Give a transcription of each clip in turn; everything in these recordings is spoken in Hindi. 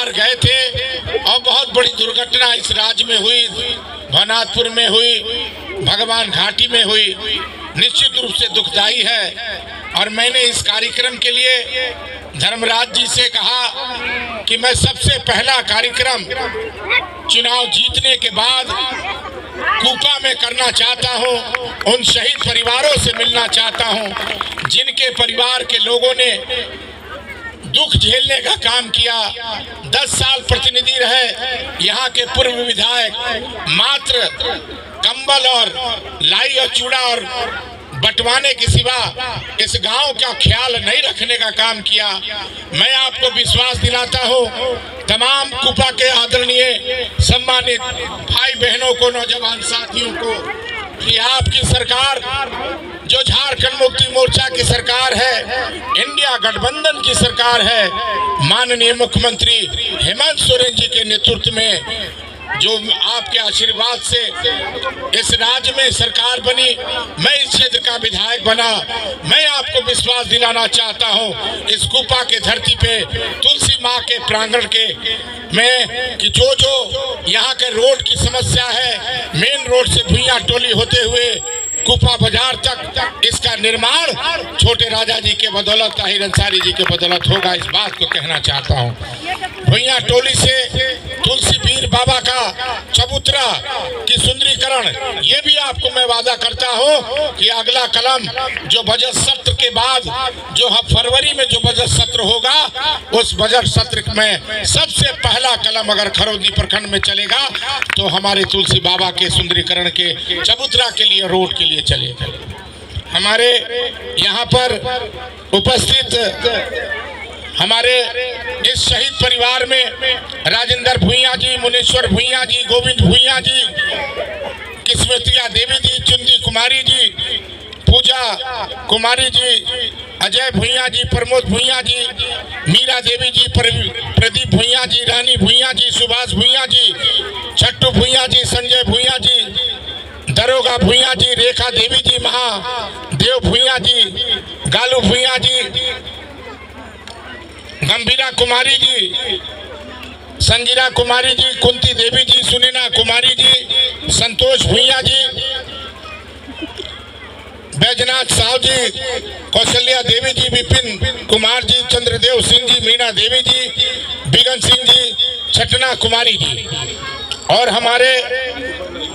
बिहार गए थे और बहुत बड़ी दुर्घटना इस राज्य में हुई, भवनाथपुर में हुई, भगवान घाटी में हुई, निश्चित रूप से दुखदाई है। और मैंने इस कार्यक्रम के लिए धर्मराज जी से कहा कि मैं सबसे पहला कार्यक्रम चुनाव जीतने के बाद कूपा में करना चाहता हूं। उन शहीद परिवारों से मिलना चाहता हूं जिनके परिवार के लोगों ने दुख झेलने का काम किया। 10 साल प्रतिनिधि रहे यहाँ के पूर्व विधायक, मात्र कंबल और लाई और चूड़ा और बंटवाने के सिवा इस गांव का ख्याल नहीं रखने का काम किया। मैं आपको विश्वास दिलाता हूं, तमाम कूपा के आदरणीय सम्मानित भाई बहनों को, नौजवान साथियों को, कि आपकी सरकार जो झारखंड मुक्ति मोर्चा की सरकार है, इंडिया गठबंधन की सरकार है, माननीय मुख्यमंत्री हेमंत सोरेन जी के नेतृत्व में जो आपके आशीर्वाद से इस राज्य में सरकार बनी, मैं इस क्षेत्र का विधायक बना। मैं आपको विश्वास दिलाना चाहता हूं इस कूपा के धरती पे, तुलसी माँ के प्रांगण के में, कि जो यहाँ के रोड की समस्या है, मेन रोड से भुइयां टोली होते हुए कूपा बाजार तक, इसका निर्माण छोटे राजा जी के बदौलत, ताहिर अंसारी जी के बदौलत होगा। इस बात को कहना चाहता हूँ। भुइयां टोली से तुलसी पीर बाबा का चबूतरा की सुंदरीकरण, ये भी आपको मैं वादा करता हूँ कि अगला कलम जो बजट सत्र के बाद, जो फरवरी में जो बजट सत्र होगा, उस बजट सत्र में सबसे पहला कलम अगर खरौदी प्रखंड में चलेगा तो हमारे तुलसी बाबा के सुंदरीकरण के चबूतरा के लिए, रोड के लिए चलेगा। हमारे यहाँ पर उपस्थित हमारे इस शहीद परिवार में राजेंद्र भुइयां जी, मुनेश्वर भुइयां जी, गोविंद भुइयां जी, किस्मतिया देवी जी, चुंदी कुमारी जी, पूजा कुमारी जी, अजय भुइयां जी, प्रमोद भुइयां जी, मीरा देवी जी, प्रदीप भुइयां जी, रानी भुइयां जी, सुभाष भुइयां जी, छट्टू भुइयां जी, संजय भुइयां जी, दरोगा भुइयां जी, रेखा देवी जी, महादेव भुइयां जी, गालू भुइयां जी, गंभीरा कुमारी जी, संजीरा कुमारी जी, कुंती देवी जी, सुनीना कुमारी जी, संतोष भुइयां जी, बैजनाथ साहु जी, कौशल्या देवी जी, विपिन कुमार जी, चंद्रदेव सिंह जी, मीना देवी जी, बिगन सिंह जी, छटना कुमारी जी, और हमारे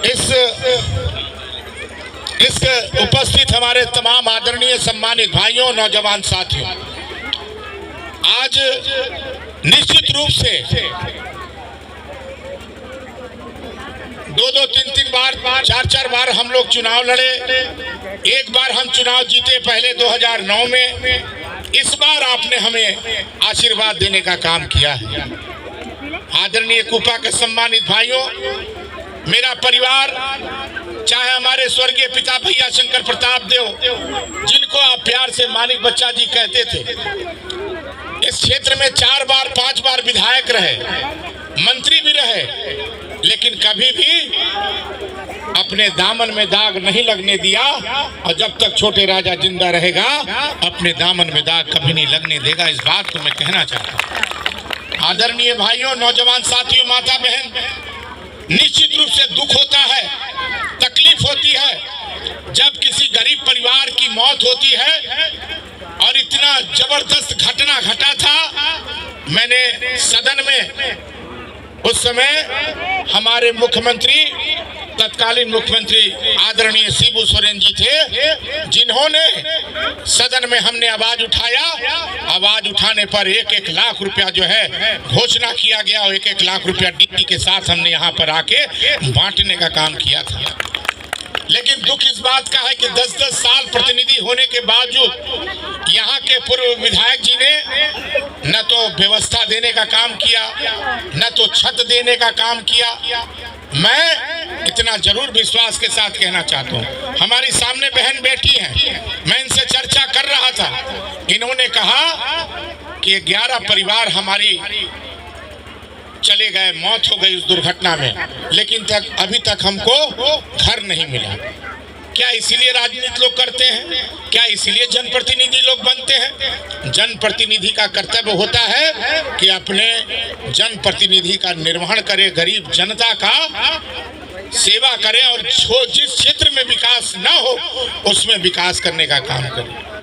इस उपस्थित हमारे तमाम आदरणीय सम्मानित भाइयों, नौजवान साथियों, आज निश्चित रूप से 2-2, 3-3 बार, 4-4 बार हम लोग चुनाव लड़े। एक बार हम चुनाव जीते पहले 2009 में। इस बार आपने हमें आशीर्वाद देने का काम किया है। आदरणीय कूपा के सम्मानित भाइयों, मेरा परिवार, चाहे हमारे स्वर्गीय पिता भैया शंकर प्रताप देव, जिनको आप प्यार से मानिक बच्चा जी कहते थे, इस क्षेत्र में 4 बार 5 बार विधायक रहे, मंत्री भी रहे, लेकिन कभी भी अपने दामन में दाग नहीं लगने दिया। और जब तक छोटे राजा जिंदा रहेगा, अपने दामन में दाग कभी नहीं लगने देगा। इस बात को मैं कहना चाहता हूँ। आदरणीय भाइयों, नौजवान साथियों, माता बहन, निश्चित रूप से दुख होता है, तकलीफ होती है जब किसी गरीब परिवार की मौत होती है। और इतना जबरदस्त घटना घटा था, मैंने सदन में उस समय हमारे मुख्यमंत्री, तत्कालीन मुख्यमंत्री आदरणीय शिबू सोरेन जी थे, जिन्होंने सदन में हमने आवाज उठाया। आवाज उठाने पर 1-1 लाख रुपया जो है घोषणा किया गया, और 1-1 लाख रुपया डिप्टी के साथ हमने यहाँ पर आके बांटने का काम किया था। लेकिन दुख इस बात का है कि 10-10 साल प्रतिनिधि होने के बावजूद यहाँ के पूर्व विधायक जी ने न तो व्यवस्था देने का काम किया, न तो छत देने का काम किया। मैं इतना जरूर विश्वास के साथ कहना चाहता हूँ, हमारी सामने बहन बैठी हैं, मैं इनसे चर्चा कर रहा था। इन्होंने कहा कि 11 परिवार हमारी चले गए, मौत हो गई उस दुर्घटना में, लेकिन अभी तक हमको घर नहीं मिला। क्या इसीलिए राजनीति लोग करते हैं? क्या इसीलिए जनप्रतिनिधि लोग बनते हैं? जनप्रतिनिधि का कर्तव्य होता है कि अपने जनप्रतिनिधि का निर्वहन करे, गरीब जनता का सेवा करे और जो जिस क्षेत्र में विकास ना हो उसमें विकास करने का काम करे।